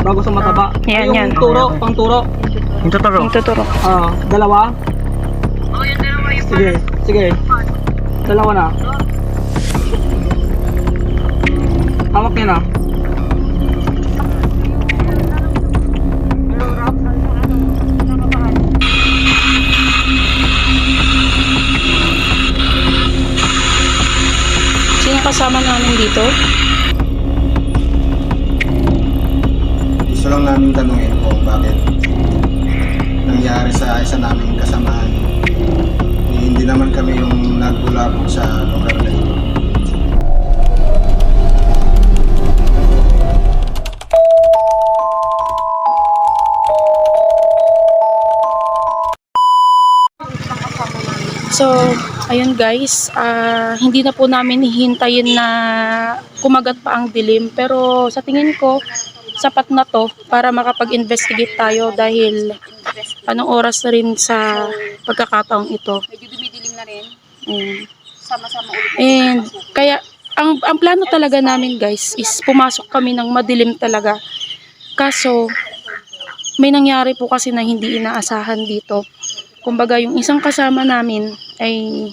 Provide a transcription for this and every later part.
bago sa mataba. Yan, Yung yan. turo, pang turo. Yung tuturo. Yung tuturo. Dalawa. Sige, sige. Dalawa na. Hawak niya na. Sino kasama namin dito? Gusto lang namin tanungin kung bakit nangyari sa isa naming kasamahan. Hindi naman kami yung nagbulabog sa lugar na ito. So, ayun guys, hindi na po namin hihintayin na kumagat pa ang dilim. Pero sa tingin ko, sapat na to para makapag-investigate tayo dahil anong oras na rin sa pagkakataong ito. Medyo dumidilim na rin. Sama-sama ulit. And kaya, ang plano talaga namin guys is pumasok kami ng madilim talaga. Kaso, may nangyari po kasi na hindi inaasahan dito. Kumbaga, yung isang kasama namin ay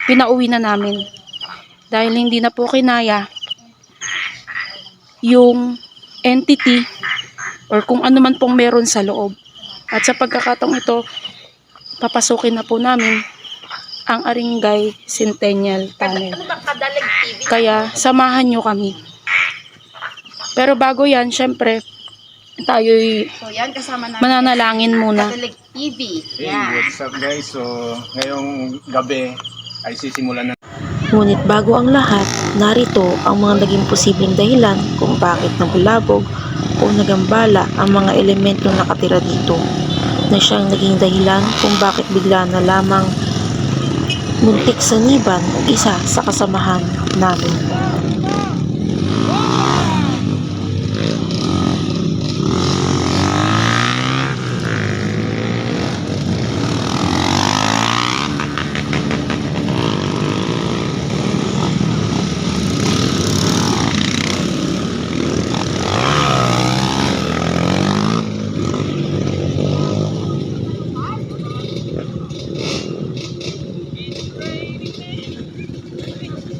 pinauwi na namin. Dahil hindi na po kinaya yung entity or kung ano man pong meron sa loob. At sa pagkakataong ito, papasukin na po namin ang Aringay Centennial Tunnel. Kaya, samahan nyo kami. Pero bago yan, syempre, tayo'y So yan, kasama namin. mananalangin muna. Kadalig TV. Hey, Yan. what's up guys? So, ngayong gabi ay sisimulan na. Ngunit bago ang lahat, narito ang mga naging posibleng dahilan kung bakit nabulabog o nagambala ang mga elementong nakatira dito, na siyang naging dahilan kung bakit bigla na lamang muntik saniban ang isa sa kasamahan namin.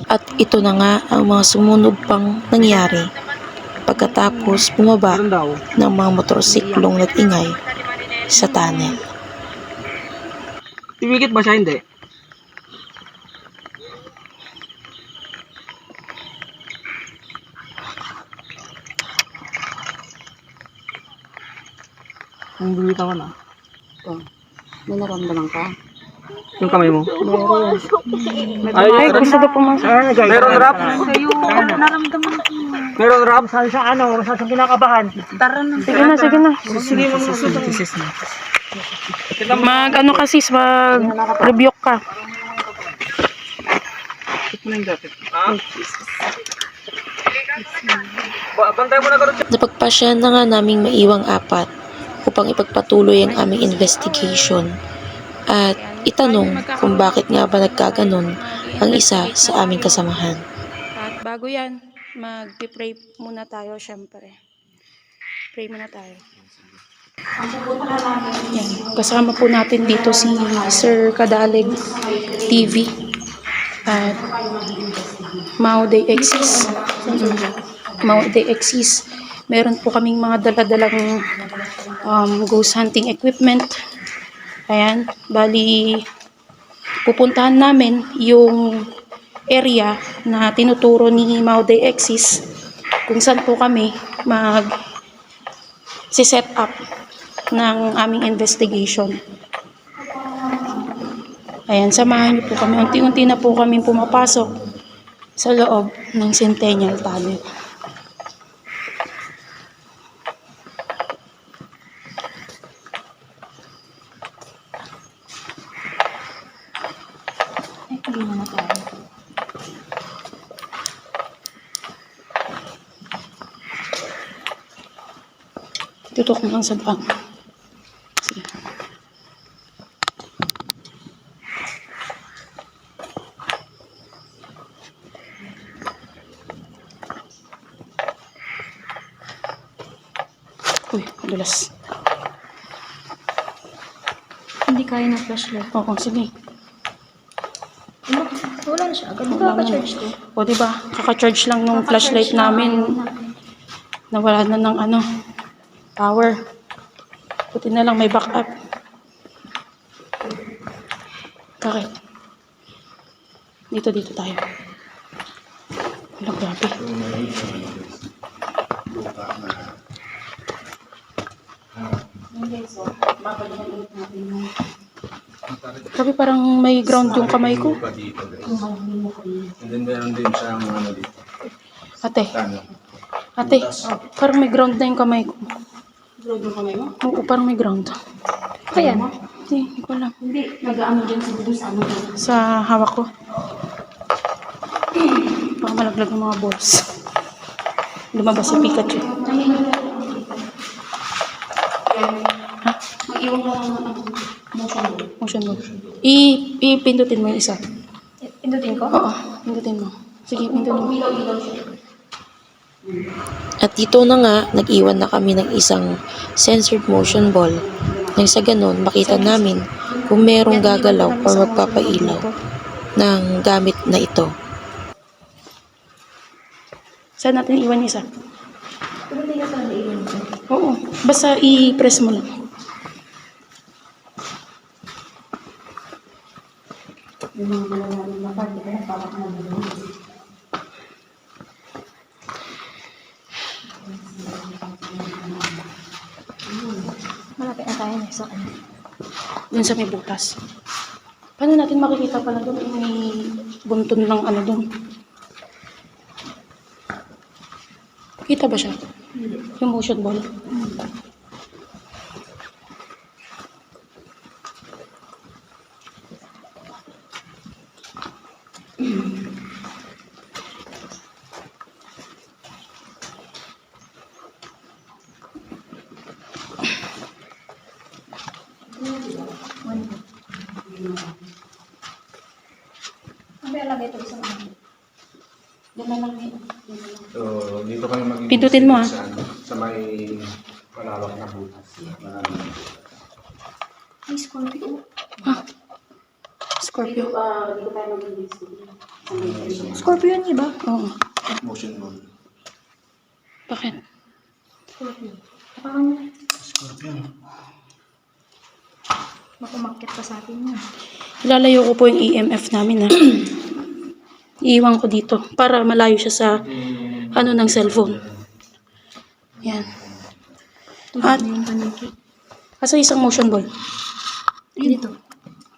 At ito na nga ang mga sumunod pang nangyari pagkatapos bumaba Meron daw. ng mga motorsiklong nag-ingay sa tunnel. Pimikit ba siya? Hindi. Ang bumitaw na. May naramdaman ka? Yung kamay mo. Ay, gusto ko pumasok. Meron rap? Sa'yo, naramdaman ko. Meron rap? Saan sa ano? Saan sa kinakabahan? Tara na. Sige na, sige na. Sige mo Mag ano kasi, mag rebuke ka. Bantay mo na karoon. Napagpasya na nga naming maiwang apat upang ipagpatuloy ang aming investigation at itanong kung bakit nga ba nagkaganon ang isa sa aming kasamahan. At bago yan, mag-pray muna tayo syempre. Pray muna tayo. Yan. Kasama po natin dito si Sir Kadalig TV at Mauday Exis. Mauday Exis. Meron po kaming mga daladalang ghost hunting equipment. Ayan, bali pupuntahan namin yung area na tinuturo ni Mauday Exis kung saan po kami set up ng aming investigation. Ayan, samahan niyo po kami. Unti-unti na po kami pumapasok sa loob ng Centennial Tunnel. Tutok mo lang sa bang. Sige. Uy, madulas. Hindi kaya ng flashlight. Oo, sige. Wala na siya. Agad magkaka-charge ko. O, diba? Kaka-charge lang nung flashlight namin. Nawala na ng ano, power. Buti na lang may backup. Bakit? Dito tayo. Wala, grabe. Grabe, parang may ground yung kamay ko. Lupa dito, guys. And then meron din siyang ano dito. Ate, Tano. parang may ground na yung kamay ko. Ground yung kamay mo? Oo, parang may ground. Kaya Hindi ko alam. Hindi. Nag-aano dyan siguro sa ano. Sa hawak ko. Baka malaglag ng mga balls. Lumabas si Pikachu. Ha? Mag-iwan ka ng Motion mo. Ipindutin mo yung isa. Pindutin ko? Oo, pindutin mo. Sige, pindutin mo. At dito na nga, nag-iwan na kami ng isang censored motion ball. Nang sa ganun, makita namin kung merong gagalaw o magpapailaw ng gamit na ito. Saan natin iwan yung isa? Oo, basta i-press mo lang. Malapit na tayo na sa ano. Dun sa may butas. Paano natin makikita pala doon? May buntun ng ano doon. Kita ba siya? Yung motion ball. Ano ilagay ito sa ano? So, dito kami maging Pindutin mo, sa, sa may malawak na butas. Ay, Scorpio. Scorpio. Scorpio yun, iba? Oo. Motion ball. Bakit? Scorpio. Parang Scorpion. makumakit pa sa atin yun. Ilalayo ko po yung EMF namin ha. Iiwan ko dito para malayo siya sa ano ng cellphone. Yan. At asa isang motion ball? Dito.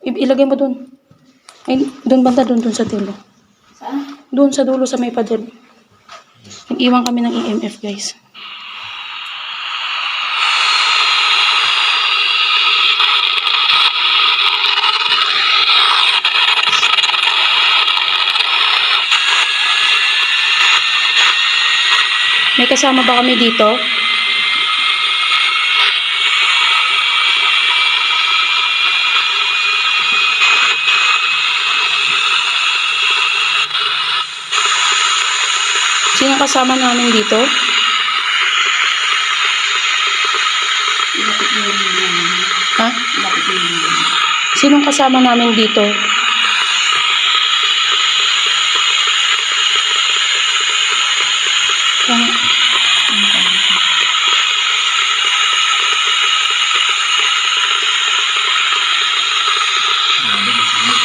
Ilagay mo dun. Ay, dun banda dun sa dulo. Saan? Dun sa dulo sa may pader. Nag-iwan kami ng EMF guys. May kasama ba kami dito? Sino kasama namin dito? Ha? Sinong kasama namin dito?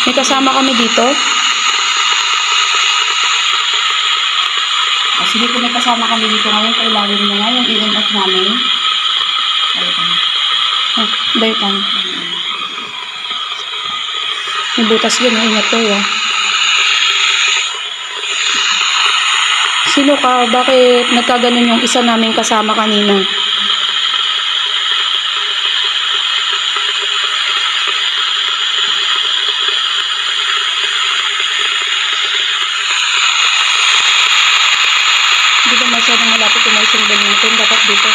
May kasama kami dito? Sige, kung may kasama kami dito ngayon, kailangan mo nga yung EMF namin. Daytang. May butas yun, ingat ko ya. Sino ka? Bakit nagkaganon yung isa naming kasama kanina? Hindi ba masyadong malapit yung motion ball natin? Dapat dito.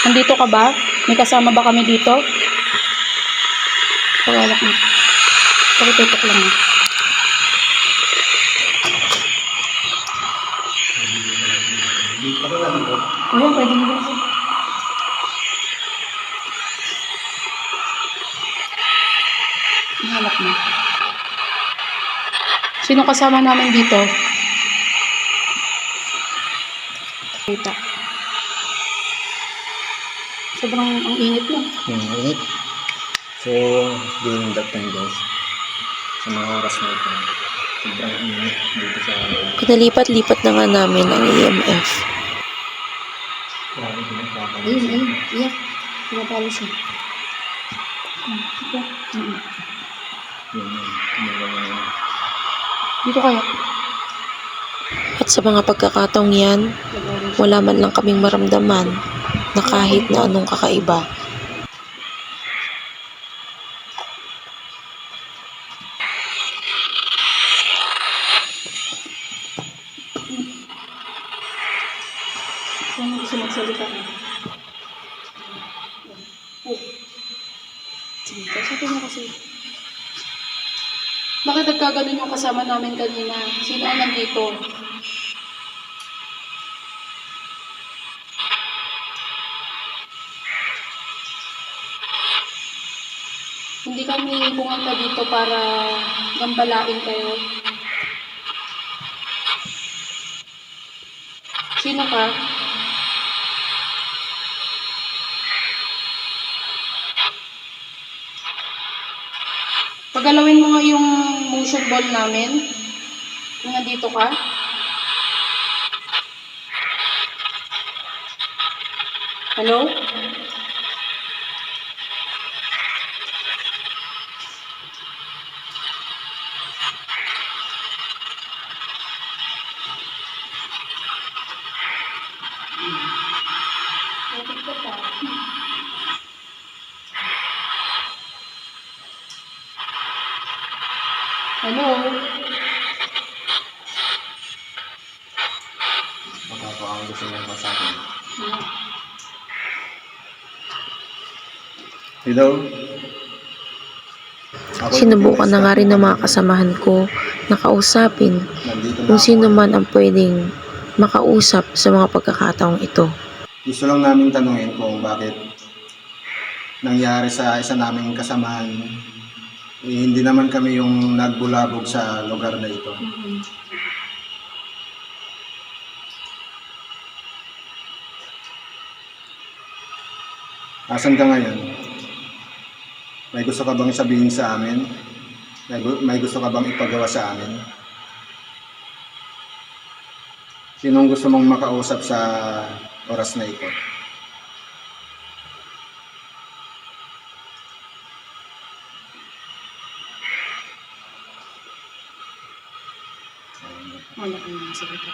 Nandito ka ba? May kasama ba kami dito? Pagawak mo. Pagtutok lang. O yan, pwede mo ba? Hanap mo. Sino kasama namin dito? Kita. Sobrang ang init mo. Init. So, during that time guys, sa mga oras na ito, sobrang init dito sa Pinalipat-lipat na nga namin ang EMF. grabe pinagpapalala. Ayun. Iyak. Pinapalo siya. Dito kaya? At sa mga pagkakataong yan, wala man lang kaming maramdaman na kahit na anong kakaiba. Kung gusto magsalita ka. Sige, sabi mo kasi. Bakit nagkaganon yung kasama namin kanina? Sino ang nandito? Hindi kami pumunta dito para gambalain kayo. Sino ka? Pagalawin mo nga yung motion ball namin. Kung nandito ka. Hello? Hello? Baka po ang gusto nyo sa akin. Hello? Sinubukan na nga rin ng mga kasamahan ko na kausapin Nandito na kung ako. sino man ang pwedeng makausap sa mga pagkakataong ito. Gusto lang namin tanungin kung bakit nangyari sa isa naming kasamahan. Hindi naman kami yung nagbulabog sa lugar na ito. Asan ka ngayon? May gusto ka bang sabihin sa amin? May gusto ka bang ipagawa sa amin? Sinong gusto mong makausap sa oras na ito? Wala ka naman salita.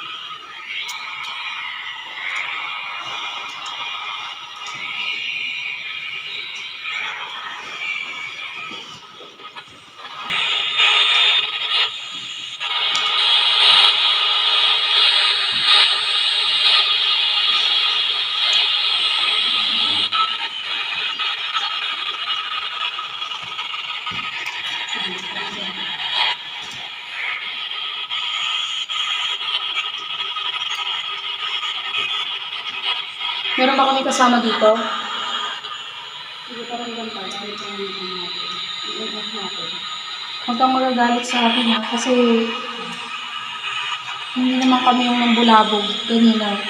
Meron ba kami kasama dito? Huwag kang magagalit sa akin ha, kasi hindi naman kami yung nambulabog kanina.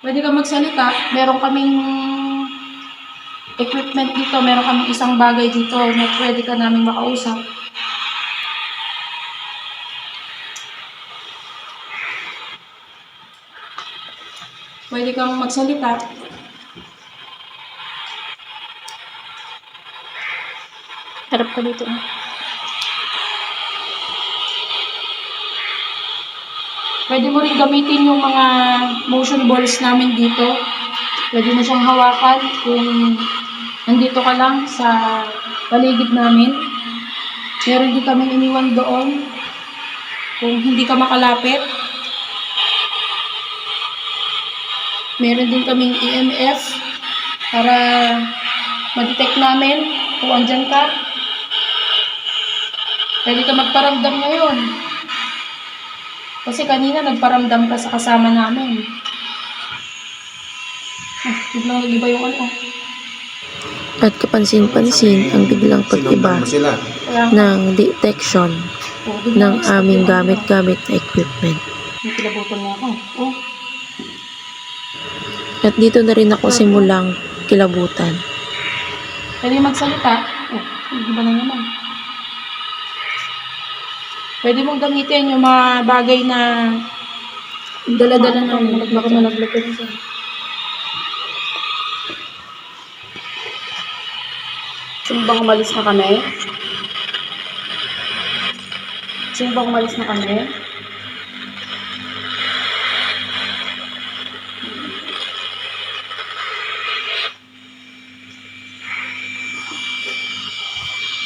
Pwede ka magsalita, meron kaming equipment dito, meron kaming isang bagay dito na pwede ka namin makausap. Pwede kang magsalita. Harap ka dito. Pwede mo rin gamitin yung mga motion balls namin dito. Pwede mo siyang hawakan kung nandito ka lang sa paligid namin. Meron din kaming iniwan doon kung hindi ka makalapit. Meron din kaming EMF para ma-detect namin kung andyan ka. Pwede ka magparamdam ngayon. Kasi kanina nagparamdam ka sa kasama namin. Biglang nag-iba yung ano. At kapansin-pansin ang biglang pag-iba Sinundan mo sila. Kaya ng detection ng aming gamit-gamit na equipment. may kilabutan na ako. Oh, At dito na rin ako simulang kilabutan. pwede magsalita. Oh, iba na naman. Pwede mong gamitin yung mga bagay na dala-dala namin. Baka malaglag ka rin sa'yo. Bang umalis na kami? Bang umalis na kami?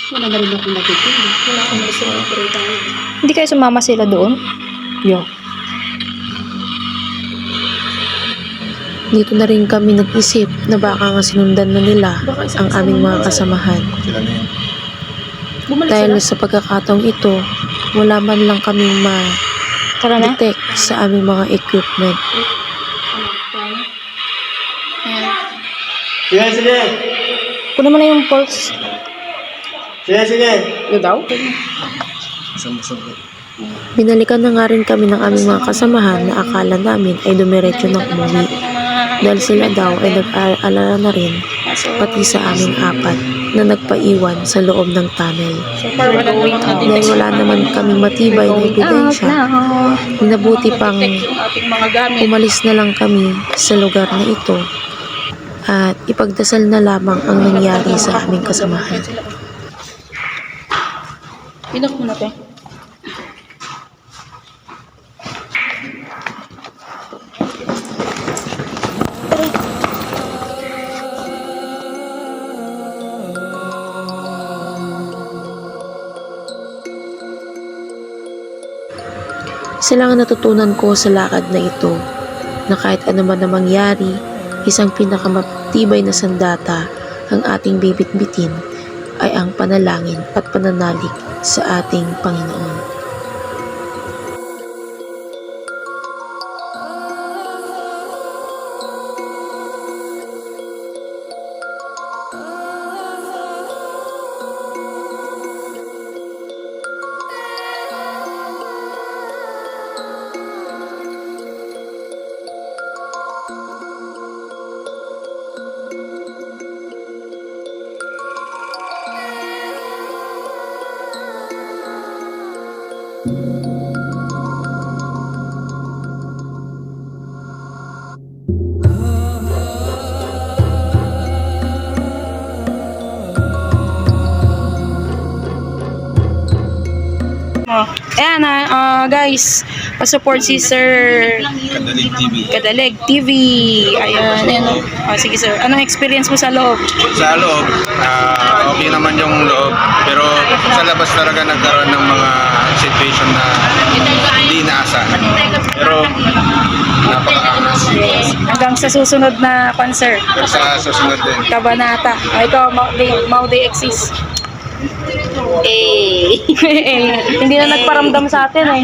Wala na rin akong nagtitigil. Wala akong gusto ng tayo. Hindi kayo sumama sila doon? Yo. Dito na rin kami nag-isip na baka nga sinundan na nila ang aming mga kasamahan. Sila na yun. Bumalik Dahil sila. sa pagkakataong ito, wala man lang kaming Tara na. ma-detect sa aming mga equipment. Sige, sige! Kunin mo na yung pulse. Sige, sige! Ano daw? Sumusugot. Binalikan na nga rin kami ng aming mga kasamahan na akala namin ay dumiretso ng umuwi. Dahil sila daw ay nag-aalala na rin pati sa aming apat na nagpaiwan sa loob ng tunnel. So far, wala naman Dahil wala naman kaming matibay na ebidensya, minabuti pang detect yung ating mga gamit. umalis na lang kami sa lugar na ito at ipagdasal na lamang ang nangyari sa aming kasamahan. Pinok mo na, te. Isa lang ang natutunan ko sa lakad na ito, na kahit ano man na mangyari, isang pinakamatibay na sandata ang ating bibit-bitin ay ang panalangin at pananalig sa ating Panginoon. Ayan guys, pa-support si Sir Kadalig TV. Kadalig TV. Ayan. Sige sir, anong experience mo sa loob? Sa loob, okay naman yung loob. Pero sa labas talaga nagkaroon ng mga situation na hindi inaasahan. Pero napaka-angas. Hanggang sa susunod na concert, Sa susunod din. Kabanata. Ito, Maude Exis. Hindi na nagparamdam sa atin eh.